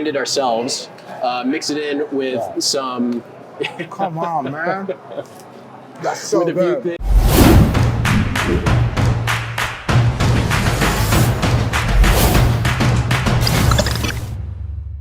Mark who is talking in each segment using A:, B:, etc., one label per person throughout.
A: it ourselves, mix it in with some...
B: Come on, man. That's so
A: with
B: good.
A: a few things.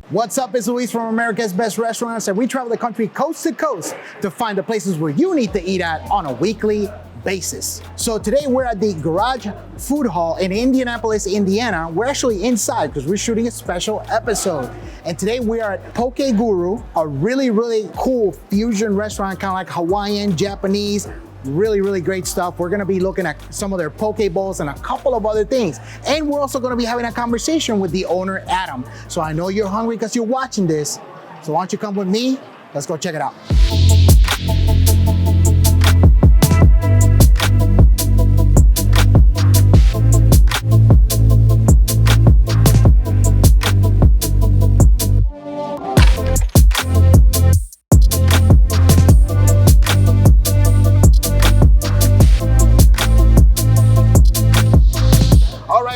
B: What's up? It's Luis from America's Best Restaurants, and we travel the country coast to coast to find the places where you need to eat at on a weekly basis. So today we're at the Garage Food Hall in Indianapolis, Indiana. We're actually inside because we're shooting a special episode. And today we are at Poke Guru, a really cool fusion restaurant, kind of like Hawaiian, Japanese, really great stuff. We're gonna be looking at some of their poke bowls and a couple of other things. And we're also gonna be having a conversation with the owner, Adam. So I know you're hungry because you're watching this. So why don't you come with me? Let's go check it out.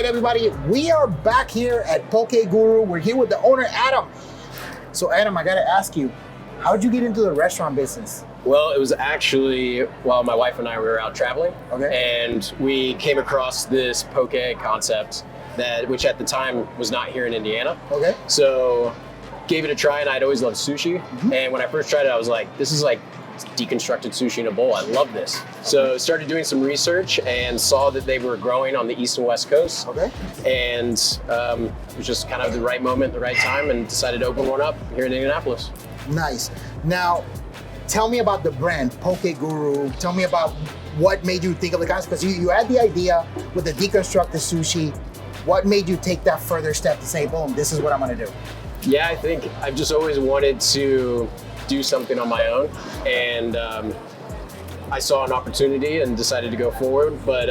B: Everybody, we are back here at Poke Guru. We're here with the owner, Adam. So Adam, I gotta ask you, how'd you get into the restaurant business?
A: Well, it was actually while my wife and I were out traveling, and we came across this poke concept which at the time was not here in Indiana. So gave it a try, and I'd always loved sushi. And when I first tried it, I was like, this is like deconstructed sushi in a bowl. I love this. So started doing some research and saw that they were growing on the East and West Coast. And it was just kind of the right moment, the right time, and decided to open one up here in Indianapolis.
B: Nice. Now, tell me about the brand, Poke Guru. Tell me about what made you think of the concept, because you had the idea with the deconstructed sushi. What made you take that further step to say, boom, this is what I'm gonna do?
A: Yeah, I think I've just always wanted to do something on my own, and I saw an opportunity and decided to go forward. But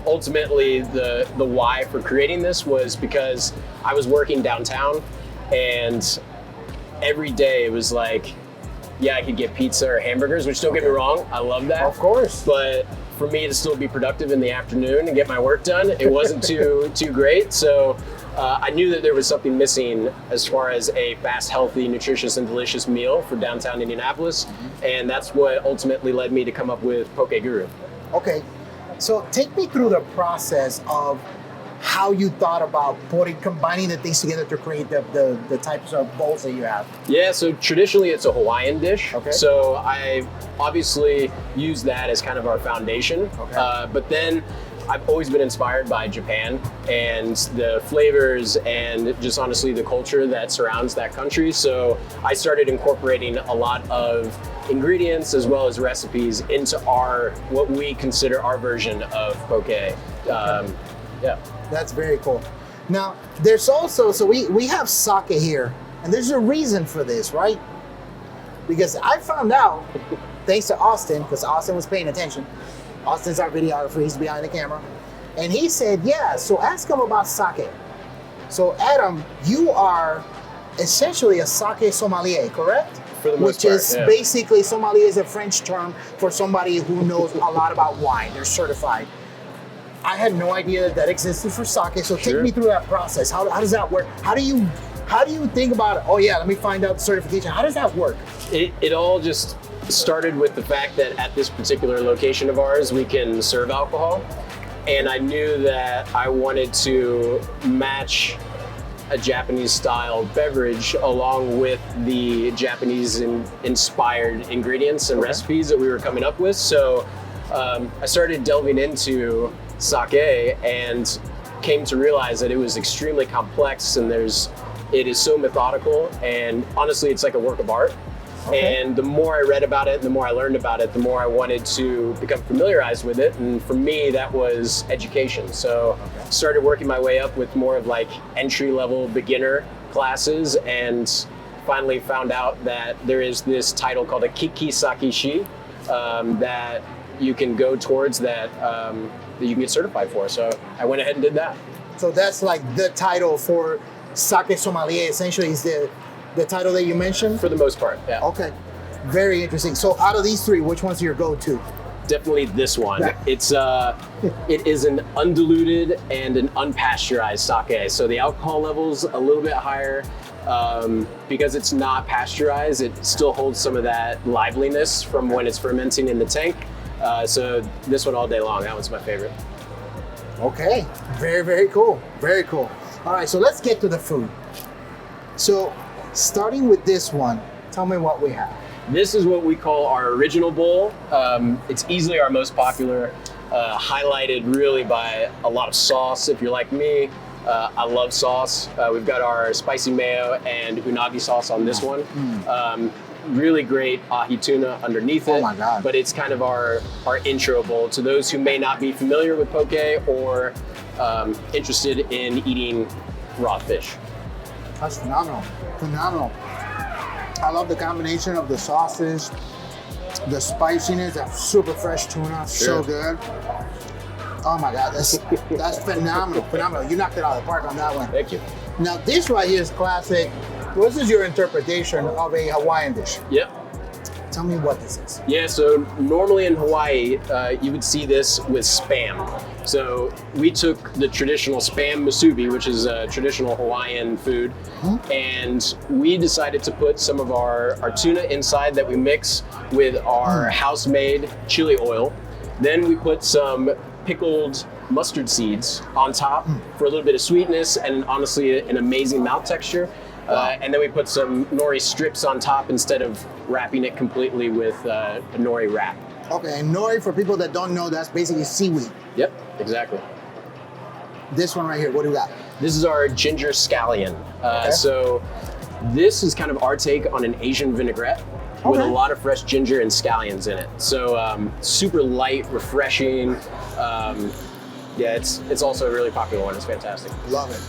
A: ultimately, the why for creating this was because I was working downtown, and every day it was like, yeah, I could get pizza or hamburgers, which don't get me wrong, I love that.
B: Of course.
A: But for me to still be productive in the afternoon and get my work done, it wasn't too great. So I knew that there was something missing as far as a fast, healthy, nutritious, and delicious meal for downtown Indianapolis. And that's what ultimately led me to come up with Poke Guru.
B: Okay, so take me through the process of how you thought about combining the things together to create the types of bowls that you have. Yeah,
A: so traditionally it's a Hawaiian dish. So I obviously use that as kind of our foundation. But then I've always been inspired by Japan and the flavors and just honestly the culture that surrounds that country. So I started incorporating a lot of ingredients as well as recipes into what we consider our version of poke. Yeah.
B: That's very cool. Now, there's also, so we have sake here, and there's a reason for this, right? Because I found out, thanks to Austin, because Austin was paying attention. Austin's our videographer, he's behind the camera. And he said, yeah, so ask him about sake. So Adam, you are essentially a sake sommelier, correct?
A: For the most part,
B: Which is basically, sommelier is a French term for somebody who knows a lot about wine. They're certified. I had no idea that existed for sake, so take me through that process. How does that work? How do you think about it? Oh yeah, let me find out the certification. How does that work?
A: It all just started with the fact that at this particular location of ours, we can serve alcohol. And I knew that I wanted to match a Japanese style beverage along with the Japanese inspired ingredients and recipes that we were coming up with. So I started delving into sake and came to realize that it was extremely complex, and it is so methodical, and honestly it's like a work of art. And the more I read about it, the more I learned about it, the more I wanted to become familiarized with it. And for me, that was education. So started working my way up with more of like entry-level beginner classes, and finally found out that there is this title called a Kiki Sakishi that you can go towards that you can get certified for. So I went ahead and did that.
B: So that's like the title for sake sommelier, essentially, is the title that you mentioned?
A: For the most part, yeah.
B: Okay, very interesting. So out of these three, which one's your go-to?
A: Definitely this one. It is an undiluted and an unpasteurized sake. So the alcohol level's a little bit higher. Because it's not pasteurized, it still holds some of that liveliness from when it's fermenting in the tank. So this one all day long, that one's my favorite.
B: Okay, very, very cool, very cool. All right, so let's get to the food. So starting with this one, tell me what we have.
A: This is what we call our original bowl. It's easily our most popular, highlighted really by a lot of sauce. If you're like me, I love sauce. We've got our spicy mayo and unagi sauce on this one. Really great ahi tuna underneath it.
B: Oh my God.
A: But it's kind of our intro bowl to those who may not be familiar with poke or interested in eating raw fish.
B: That's phenomenal, phenomenal. I love the combination of the sauces, the spiciness, that super fresh tuna, so good. Oh my God, that's phenomenal, phenomenal. You knocked it out of the park on that one.
A: Thank you.
B: Now this right here is classic. This is your interpretation of a Hawaiian dish.
A: Yep.
B: Tell me what this is.
A: Yeah, so normally in Hawaii, you would see this with Spam. So we took the traditional Spam Musubi, which is a traditional Hawaiian food, and we decided to put some of our tuna inside that we mix with our house-made chili oil. Then we put some pickled mustard seeds on top for a little bit of sweetness and honestly an amazing mouth texture. And then we put some nori strips on top instead of wrapping it completely with a nori wrap.
B: Okay, and nori, for people that don't know, that's basically seaweed.
A: Yep, exactly.
B: This one right here, what do we got?
A: This is our ginger scallion. So this is kind of our take on an Asian vinaigrette with a lot of fresh ginger and scallions in it. So super light, refreshing. Yeah, it's also a really popular one. It's fantastic.
B: Love it.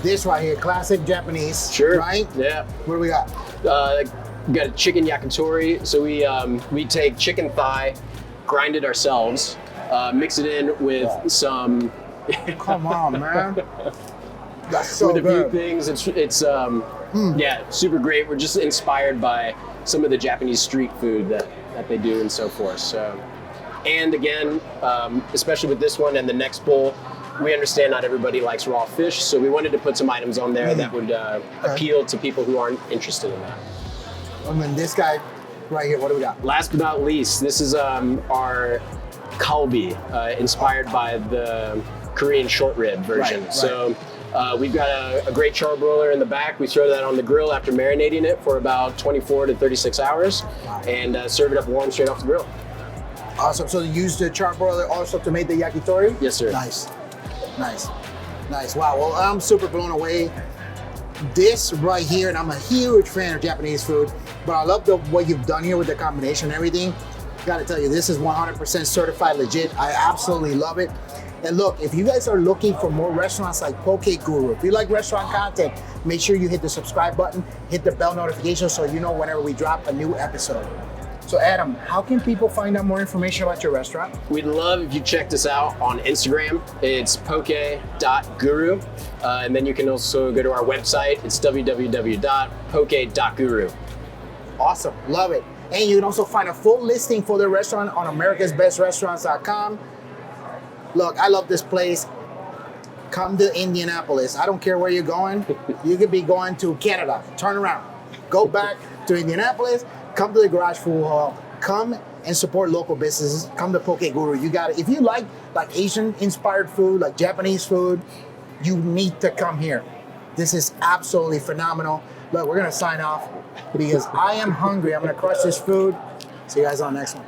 B: This right here, classic Japanese.
A: Sure.
B: Right?
A: Yeah.
B: What do we got?
A: We got a chicken yakitori. So we take chicken thigh, grind it ourselves, mix it in with some.
B: Come on, man. That's so
A: with a
B: good.
A: few things. It's yeah, super great. We're just inspired by some of the Japanese street food that they do and so forth. So, and again, especially with this one and the next bowl, we understand not everybody likes raw fish, so we wanted to put some items on there that would appeal to people who aren't interested in that.
B: And then this guy right here, what do we got?
A: Last but not least, this is our Kalbi, inspired by the Korean short rib version.
B: Right.
A: So we've got a great charbroiler in the back. We throw that on the grill after marinating it for about 24 to 36 hours and serve it up warm straight off the grill.
B: Awesome. So you use the charbroiler also to make the yakitori?
A: Yes, sir.
B: Nice. Nice. Nice. Wow. Well, I'm super blown away. This right here, and I'm a huge fan of Japanese food, but I love what you've done here with the combination and everything. Gotta tell you, this is 100% certified legit. I absolutely love it. And look, if you guys are looking for more restaurants like Poke Guru, if you like restaurant content, make sure you hit the subscribe button, hit the bell notification so you know whenever we drop a new episode. So Adam, how can people find out more information about your restaurant?
A: We'd love if you checked us out on Instagram. It's poke.guru. And then you can also go to our website. It's www.poke.guru.
B: Awesome, love it. And you can also find a full listing for the restaurant on americasbestrestaurants.com. Look, I love this place. Come to Indianapolis. I don't care where you're going. You could be going to Canada. Turn around. Go back to Indianapolis. Come to the Garage Food Hall. Come and support local businesses. Come to Poke Guru. You got it. If you like Asian inspired food, like Japanese food, you need to come here. This is absolutely phenomenal. Look, we're gonna sign off because I am hungry. I'm gonna crush this food. See you guys on the next one.